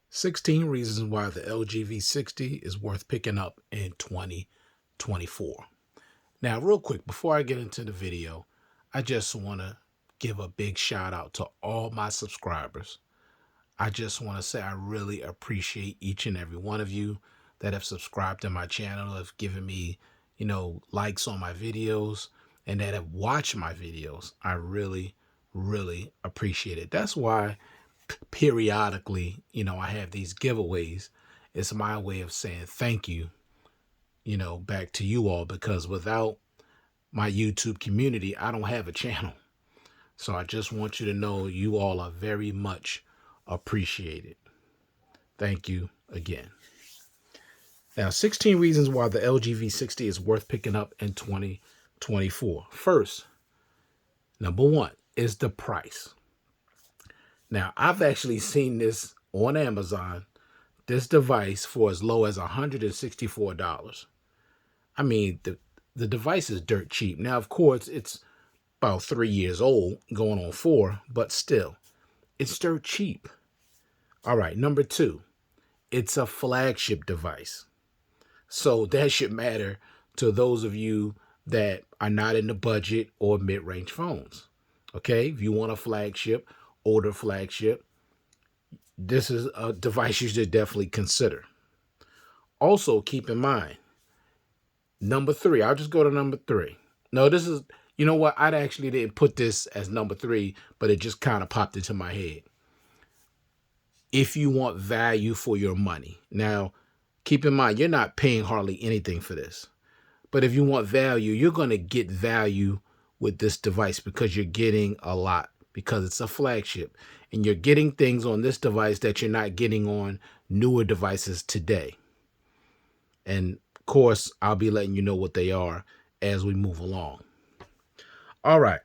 16 reasons why the LGV60 is worth picking up in 2024. Now, real quick, before I get into the video, I just want to give a big shout out to all my subscribers. I just want to say I really appreciate each and every one of you that have subscribed to my channel, have given me, likes on my videos, and that have watched my videos. I really, really appreciate it. That's why periodically, I have these giveaways. It's my way of saying thank you, back to you all, because without my YouTube community, I don't have a channel. So I just want you to know you all are very much appreciated. Thank you again. Now, 16 reasons why the LGV60 is worth picking up in 2024. First, number one is the price. Now, I've actually seen this on Amazon, this device for as low as $164. I mean, the device is dirt cheap. Now, of course, it's about 3 years old, going on 4, but still, it's dirt cheap. All right, number two, it's a flagship device. So that should matter to those of you that are not in the budget or mid-range phones. Okay, if you want a flagship, older flagship, this is a device you should definitely consider. Also, keep in mind, number three, I'll just go to number three. No, this is, you know what? I actually didn't put this as number three, but it just kind of popped into my head. If you want value for your money. Now, keep in mind, you're not paying hardly anything for this. But if you want value, you're going to get value with this device because you're getting a lot, because it's a flagship. And you're getting things on this device that you're not getting on newer devices today. And of course, I'll be letting you know what they are as we move along. All right.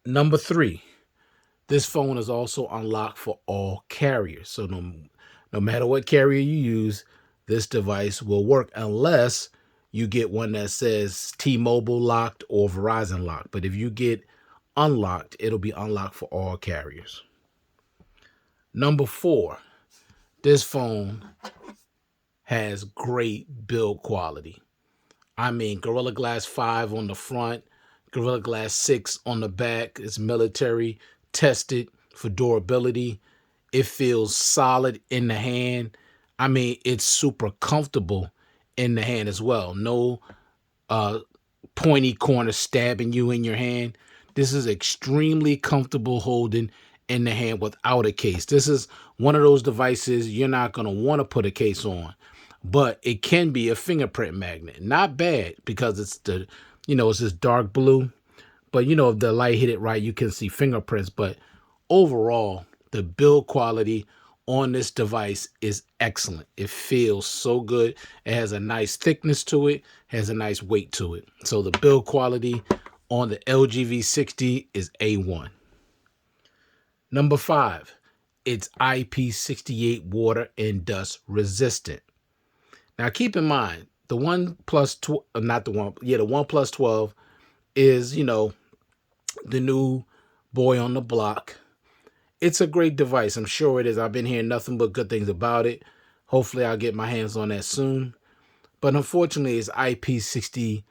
Number three, this phone is also unlocked for all carriers. So no matter what carrier you use, this device will work unless you get one that says T-Mobile locked or Verizon locked. But if you get unlocked, it'll be unlocked for all carriers. Number four, this phone has great build quality. I mean, Gorilla Glass 5 on the front, Gorilla Glass 6 on the back. It's military tested for durability. It feels solid in the hand. I mean, it's super comfortable in the hand as well. No pointy corner stabbing you in your hand. This is extremely comfortable holding in the hand without a case. This is one of those devices you're not going to want to put a case on, but it can be a fingerprint magnet. Not bad because it's it's this dark blue, but if the light hit it right, you can see fingerprints. But overall, the build quality on this device is excellent. It feels so good. It has a nice thickness to it, has a nice weight to it. So the build quality on the LGV60 is A1. Number five, it's IP68 water and dust resistant. Now keep in mind, the OnePlus 12 is, the new boy on the block. It's a great device. I'm sure it is. I've been hearing nothing but good things about it. Hopefully I'll get my hands on that soon. But unfortunately, it's IP65.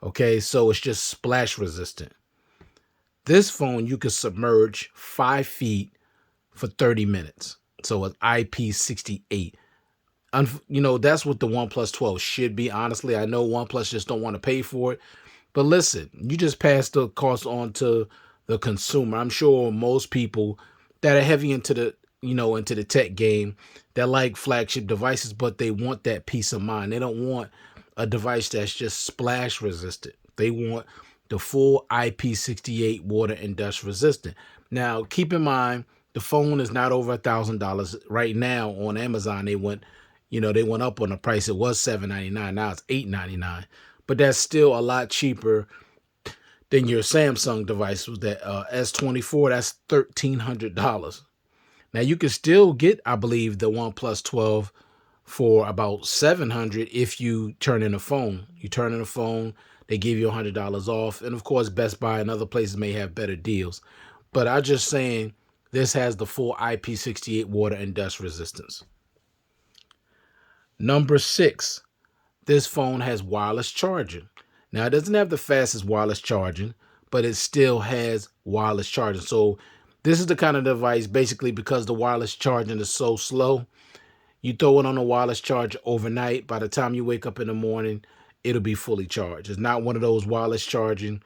Okay, so it's just splash resistant. This phone, you can submerge 5 feet for 30 minutes. So it's IP68. That's what the OnePlus 12 should be. Honestly, I know OnePlus just don't want to pay for it. But listen, you just pass the cost on to the consumer. I'm sure most people that are heavy into the tech game, that like flagship devices, but they want that peace of mind. They don't want a device that's just splash resistant. They want the full IP68 water and dust resistant. Now, keep in mind, the phone is not over $1,000 right now on Amazon. They went up on the price. It was $799. Now it's $899. But that's still a lot cheaper than your Samsung device. With that S24, that's $1,300. Now you can still get, I believe, the OnePlus 12 for about $700 if you turn in a phone. You turn in a phone, they give you $100 off. And of course, Best Buy and other places may have better deals. But I'm just saying, This has the full IP68 water and dust resistance. Number 6, this phone has wireless charging. Now, it doesn't have the fastest wireless charging, but it still has wireless charging. So this is the kind of device, basically, because the wireless charging is so slow, you throw it on a wireless charger overnight. By the time you wake up in the morning, it'll be fully charged. It's not one of those wireless charging,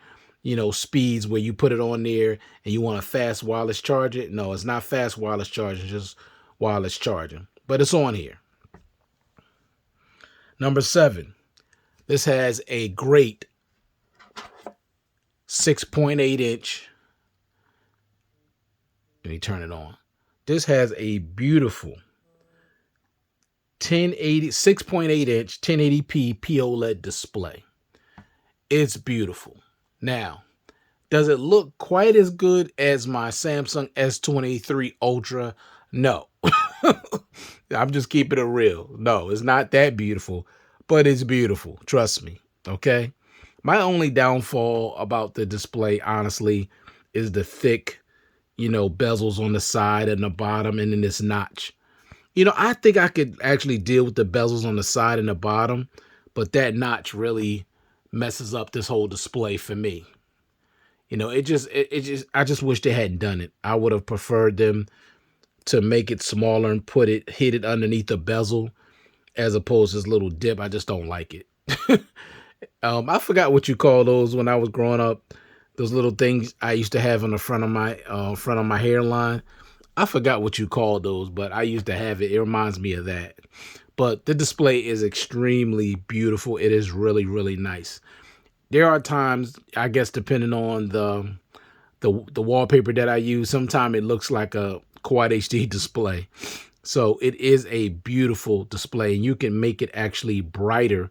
speeds where you put it on there and you want a fast wireless charger. No, it's not fast wireless charging, it's just wireless charging. But it's on here. Number 7, this has a great 6.8 inch. Let me turn it on. This has a beautiful 6.8 inch 1080p POLED display. It's beautiful. Now, does it look quite as good as my Samsung S23 Ultra? No. I'm just keeping it real. No, it's not that beautiful, but it's beautiful. Trust me. Okay. My only downfall about the display, honestly, is the thick, bezels on the side and the bottom, and then this notch. I think I could actually deal with the bezels on the side and the bottom, but that notch really messes up this whole display for me. I just wish they hadn't done it. I would have preferred them to make it smaller and hit it underneath the bezel as opposed to this little dip. I just don't like it. I forgot what you call those when I was growing up. Those little things I used to have on the front of my hairline. I forgot what you call those, but I used to have it. It reminds me of that. But the display is extremely beautiful. It is really, really nice. There are times, I guess, depending on the wallpaper that I use, sometimes it looks like a Quad HD display. So it is a beautiful display, and you can make it actually brighter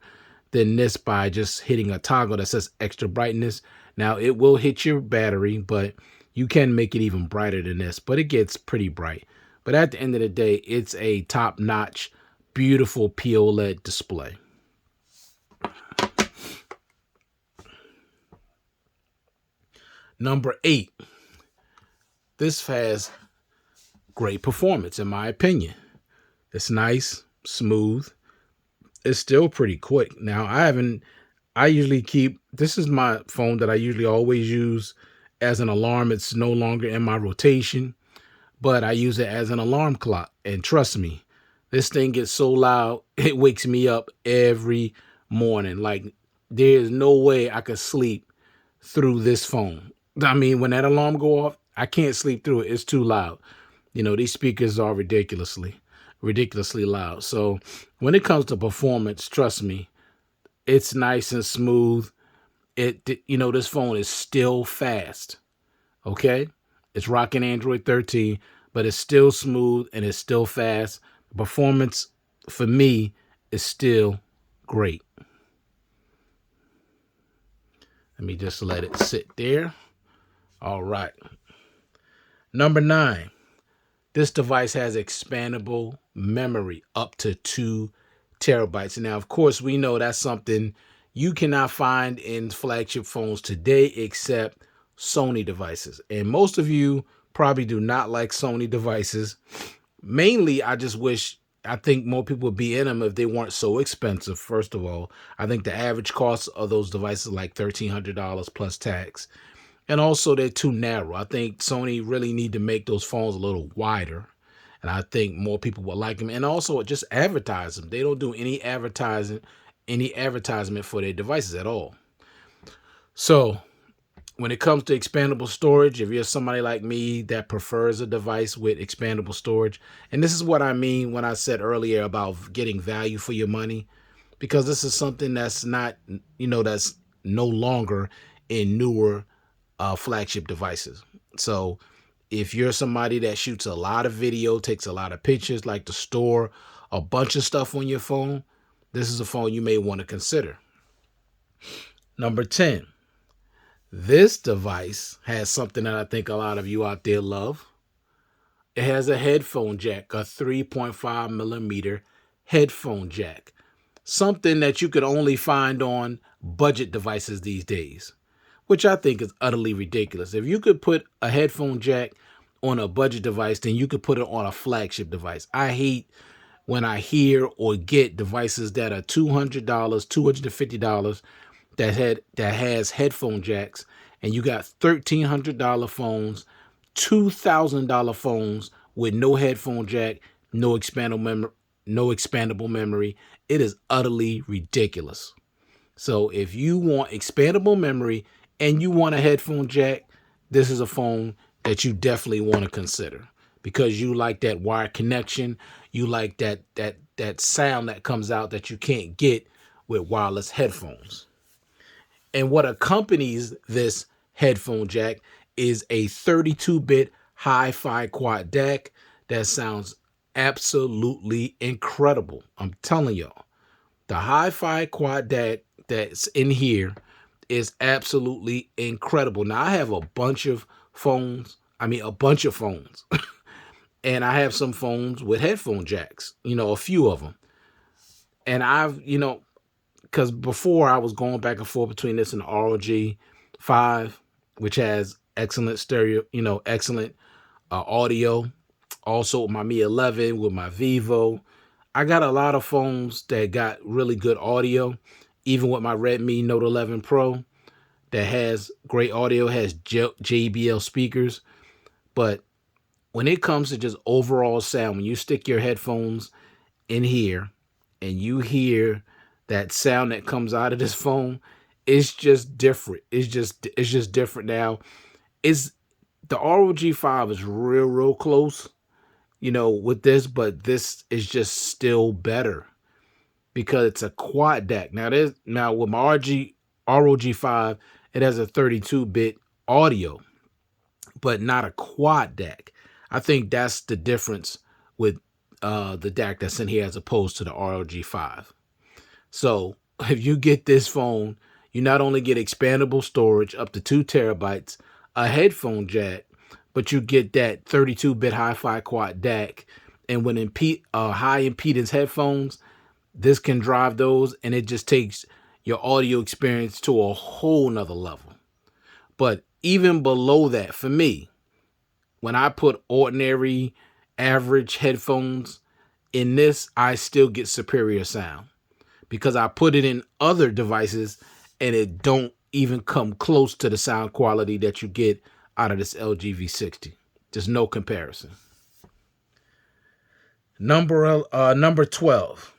than this by just hitting a toggle that says extra brightness. Now, it will hit your battery, but you can make it even brighter than this, but it gets pretty bright. But at the end of the day, it's a top-notch, beautiful POLED display. Number 8, this has great performance, in my opinion. It's nice, smooth. It's still pretty quick. Now, this is my phone that I usually always use as an alarm. It's no longer in my rotation, but I use it as an alarm clock. And trust me, this thing gets so loud, it wakes me up every morning. Like, there is no way I could sleep through this phone. I mean, when that alarm go off, I can't sleep through it. It's too loud. These speakers are ridiculously loud. So when it comes to performance, trust me, it's nice and smooth. This phone is still fast. Okay. It's rocking Android 13, but it's still smooth and it's still fast. Performance for me is still great. Let me just let it sit there. All right. Number 9, this device has expandable memory up to 2 terabytes. Now, of course, we know that's something you cannot find in flagship phones today except Sony devices. And most of you probably do not like Sony devices. Mainly, I think more people would be in them if they weren't so expensive. First of all, I think the average cost of those devices is like $1,300 plus tax. And also, they're too narrow. I think Sony really need to make those phones a little wider. And I think more people would like them. And also, just advertise them. They don't do any advertisement for their devices at all. So, when it comes to expandable storage, if you're somebody like me that prefers a device with expandable storage, and this is what I mean when I said earlier about getting value for your money, because this is something that's not, that's no longer in newer flagship devices. So if you're somebody that shoots a lot of video, takes a lot of pictures, like to store a bunch of stuff on your phone, this is a phone you may want to consider. Number 10, this device has something that I think a lot of you out there love. It has a headphone jack, a 3.5 millimeter headphone jack, something that you could only find on budget devices these days, which I think is utterly ridiculous. If you could put a headphone jack on a budget device, then you could put it on a flagship device. I hate when I hear or get devices that are $200, $250 that has headphone jacks, and you got $1,300 phones, $2,000 phones with no headphone jack, no expandable memory. It is utterly ridiculous. So if you want expandable memory and you want a headphone jack, this is a phone that you definitely want to consider, because you like that wired connection. You like that sound that comes out that you can't get with wireless headphones. And what accompanies this headphone jack is a 32-bit hi-fi quad DAC that sounds absolutely incredible. I'm telling y'all, the hi-fi quad DAC that's in here is absolutely incredible. Now, I have a bunch of phones. And I have some phones with headphone jacks, a few of them. And because before I was going back and forth between this and the ROG5, which has excellent stereo, excellent audio. Also, my Mi 11 with my Vivo. I got a lot of phones that got really good audio, even with my Redmi Note 11 Pro that has great audio, has JBL speakers. But when it comes to just overall sound, when you stick your headphones in here and you hear that sound that comes out of this phone, it's just different. It's just different now. The ROG5 is real close, with this, but this is just still better because it's a quad DAC. Now with my ROG5, it has a 32-bit audio, but not a quad DAC. I think that's the difference with the DAC that's in here as opposed to the ROG5. So if you get this phone, you not only get expandable storage up to 2 terabytes, a headphone jack, but you get that 32-bit hi-fi quad DAC. And when high impedance headphones, this can drive those, and it just takes your audio experience to a whole nother level. But even below that, for me, when I put ordinary, average headphones in this, I still get superior sound because I put it in other devices and it don't even come close to the sound quality that you get out of this LGV60. Just no comparison. Number 12.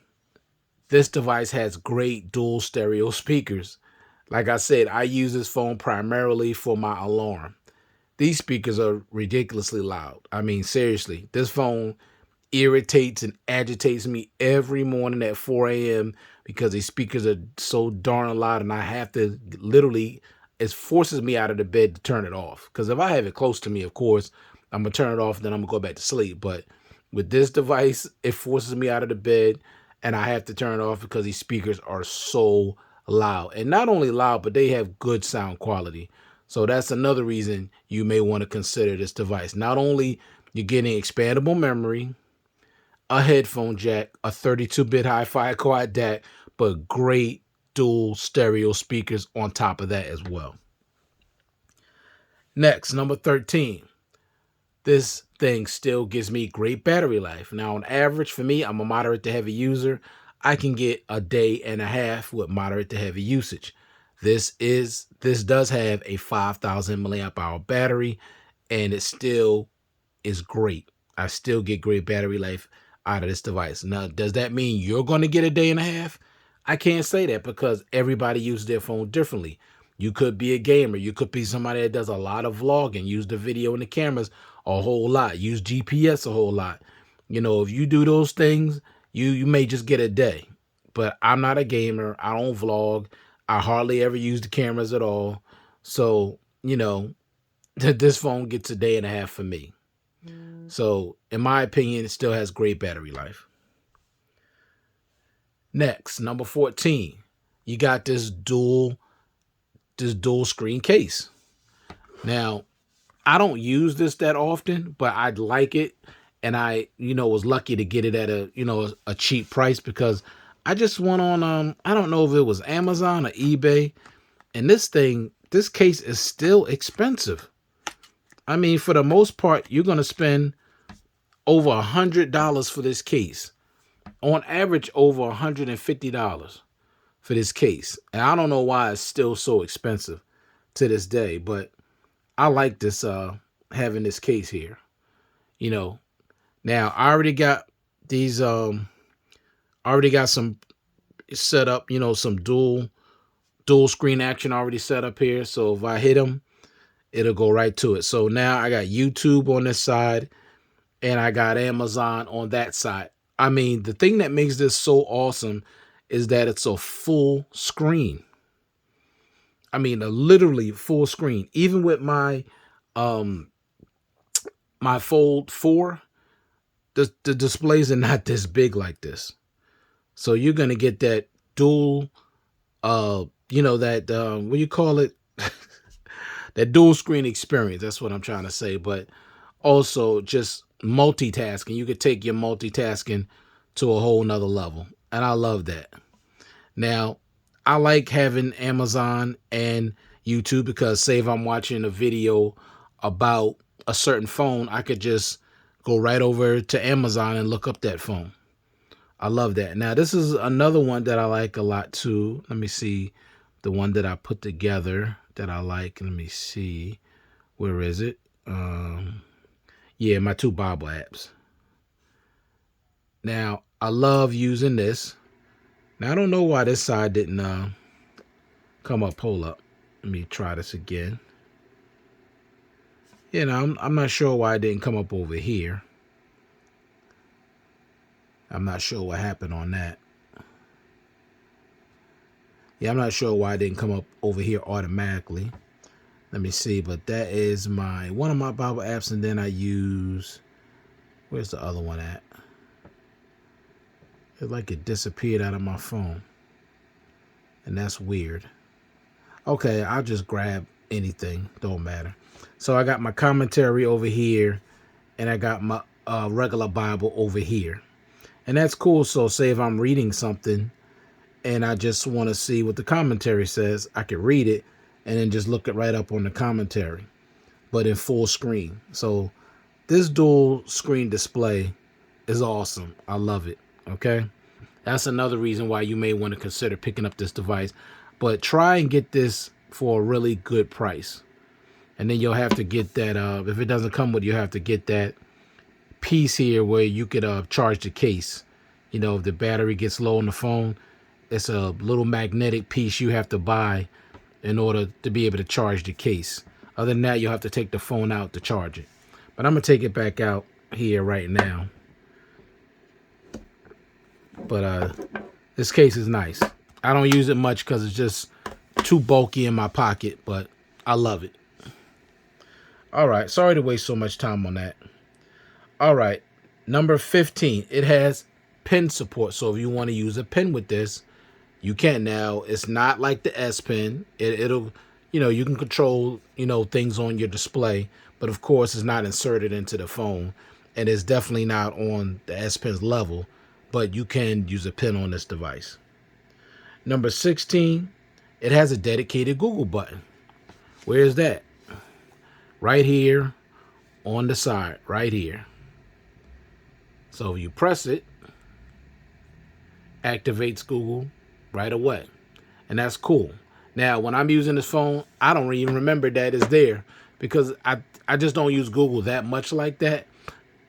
This device has great dual stereo speakers. Like I said, I use this phone primarily for my alarm. These speakers are ridiculously loud. I mean, seriously, this phone irritates and agitates me every morning at 4 a.m. because these speakers are so darn loud, and I have to literally, it forces me out of the bed to turn it off. Because if I have it close to me, of course, I'm going to turn it off, then I'm going to go back to sleep. But with this device, it forces me out of the bed, and I have to turn it off because these speakers are so loud. And not only loud, but they have good sound quality. So that's another reason you may want to consider this device. Not only you're getting expandable memory, a headphone jack, a 32-bit hi-fi quad DAC, but great dual stereo speakers on top of that as well. Next, number 13. This thing still gives me great battery life. Now, on average, for me, I'm a moderate to heavy user. I can get a day and a half with moderate to heavy usage. This does have a 5,000 milliamp hour battery, and it still is great. I still get great battery life out of this device. Now, does that mean you're going to get a day and a half? I can't say that because everybody uses their phone differently. You could be a gamer. You could be somebody that does a lot of vlogging, use the video and the cameras a whole lot, use GPS a whole lot. If you do those things, you may just get a day. But I'm not a gamer. I don't vlog. I hardly ever use the cameras at all. So, this phone gets a day and a half for me. So, in my opinion, it still has great battery life. Next, number 14. You got this dual screen case. Now, I don't use this that often, but I'd like it. And I, was lucky to get it at a cheap price because I just went on, I don't know if it was Amazon or eBay. And this case is still expensive. I mean, for the most part, you're going to spend over $100 for this case. On average, over $150 for this case. And I don't know why it's still so expensive to this day, but I like this, having this case here. You know, now I already got these, already got some set up, you know, some dual screen action already set up here. So if I hit them, it'll go right to it. So now I got YouTube on this side and I got Amazon on that side. I mean, the thing that makes this so awesome is that it's a full screen. I mean, a literally full screen. Even with my my Fold 4, the displays are not this big like this. So you're gonna get that dual, you know, that what do you call it? That dual screen experience. That's what I'm trying to say. But also just multitasking. You could take your multitasking to a whole nother level. And I love that. Now, I like having Amazon and YouTube because say if I'm watching a video about a certain phone, I could just go right over to Amazon and look up that phone. I love that. Now, this is another one that I like a lot too. Let me see the one that I put together that I like. Let me see. Where is it? Yeah, my 2 Bible apps. Now, I love using this. Now, I don't know why this side didn't come up. Hold up. Let me try this again. You know, I'm not sure why it didn't come up over here. I'm not sure what happened on that. Yeah, I'm not sure why it didn't come up over here automatically. Let me see, but that is one of my Bible apps, and then I use, where's the other one at? It's like it disappeared out of my phone. And that's weird. Okay, I'll just grab anything. Don't matter. So I got my commentary over here, and I got my regular Bible over here. And that's cool. So say if I'm reading something and I just want to see what the commentary says, I can read it and then just look it right up on the commentary, but in full screen. So this dual screen display is awesome. I love it. Okay. That's another reason why you may want to consider picking up this device, but try and get this for a really good price. And then you'll have to get that, if it doesn't come with, you have to get that piece here where you could charge the case. You know, if the battery gets low on the phone, it's a little magnetic piece you have to buy in order to be able to charge the case. Other than that, you'll have to take the phone out to charge it. But I'm going to take it back out here right now. But this case is nice. I don't use it much because it's just too bulky in my pocket, but I love it. All right, sorry to waste so much time on that. All right, number 15, it has pen support. So if you want to use a pen with this, you can. Now, it's not like the S Pen. It'll, you know, you can control, you know, things on your display, but of course it's not inserted into the phone, and it's definitely not on the S Pen's level, but you can use a pen on this device. Number 16, it has a dedicated Google button. Where is that? Right here on the side, right here. So if you press it, activates Google right away. And that's cool. Now, when I'm using this phone, I don't even remember that it's there because I just don't use Google that much like that.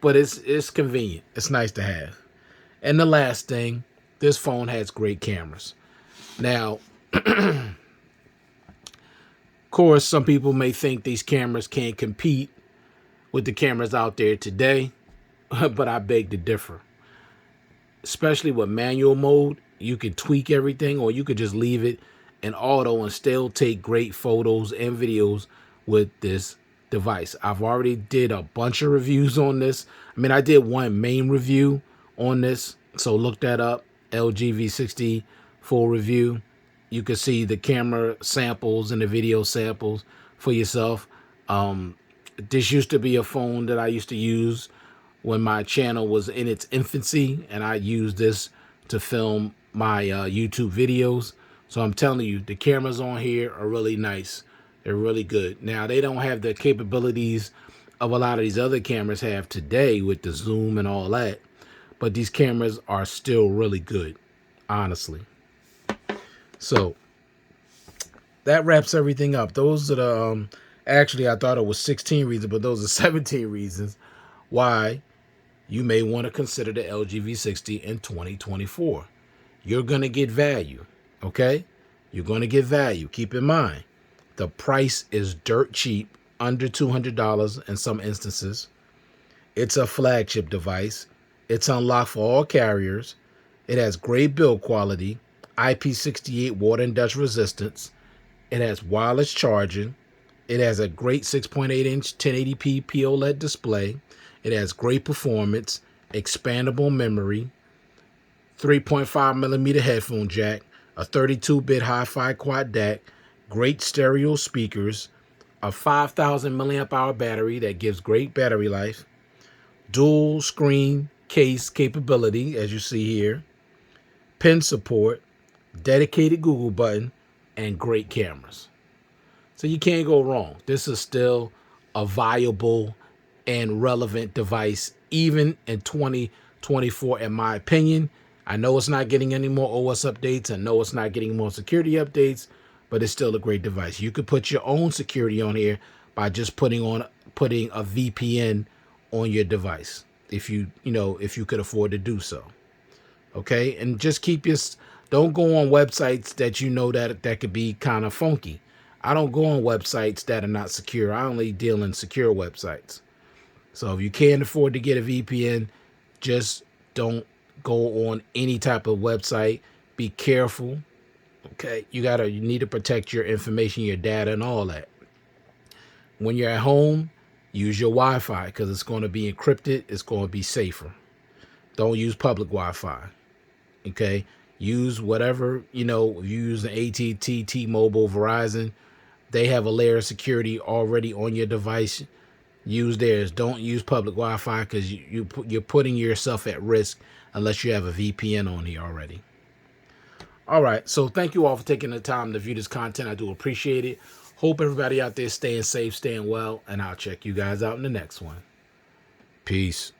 But it's convenient. It's nice to have. And the last thing, this phone has great cameras. Now, of course, some people may think these cameras can't compete with the cameras out there today, but I beg to differ. Especially with manual mode, you can tweak everything, or you could just leave it in auto and still take great photos and videos with this device. I've already did a bunch of reviews on this. I mean, I did one main review on this, so look that up, LGV60 full review. You can see the camera samples and the video samples for yourself. This used to be a phone that I used to use when my channel was in its infancy, and I used this to film my YouTube videos. So I'm telling you, the cameras on here are really nice. They're really good. Now, they don't have the capabilities of a lot of these other cameras have today with the zoom and all that. But these cameras are still really good, honestly. So that wraps everything up. Those are the actually I thought it was 16 reasons, but those are 17 reasons why you may want to consider the LGV60 in 2024. You're going to get value, okay? You're going to get value. Keep in mind, the price is dirt cheap, under $200 in some instances. It's a flagship device. It's unlocked for all carriers. It has great build quality, IP68 water and dust resistance. It has wireless charging. It has a great 6.8-inch 1080p POLED display. It has great performance, expandable memory, 3.5mm headphone jack, a 32-bit hi-fi quad DAC, great stereo speakers, a 5,000 milliamp hour battery that gives great battery life, dual screen case capability, as you see here, pen support, dedicated Google button, and great cameras. So you can't go wrong. This is still a viable and relevant device, even in 2024, in my opinion. I know it's not getting any more OS updates. I know it's not getting more security updates, but it's still a great device. You could put your own security on here by just putting a VPN on your device if you could afford to do so. Okay, and just don't go on websites that you know that could be kind of funky. I don't go on websites that are not secure. I only deal in secure websites. So if you can't afford to get a VPN, just don't go on any type of website. Be careful. Okay, you need to protect your information, your data, and all that. When you're at home, use your Wi-Fi because it's going to be encrypted. It's going to be safer. Don't use public Wi-Fi. Okay, use whatever, if you use an AT&T, T-Mobile, Verizon, they have a layer of security already on your device. Use theirs. Don't use public Wi-Fi because you're putting yourself at risk unless you have a VPN on here already. All right, so thank you all for taking the time to view this content. I do appreciate it. Hope everybody out there staying safe, staying well, and I'll check you guys out in the next one. Peace.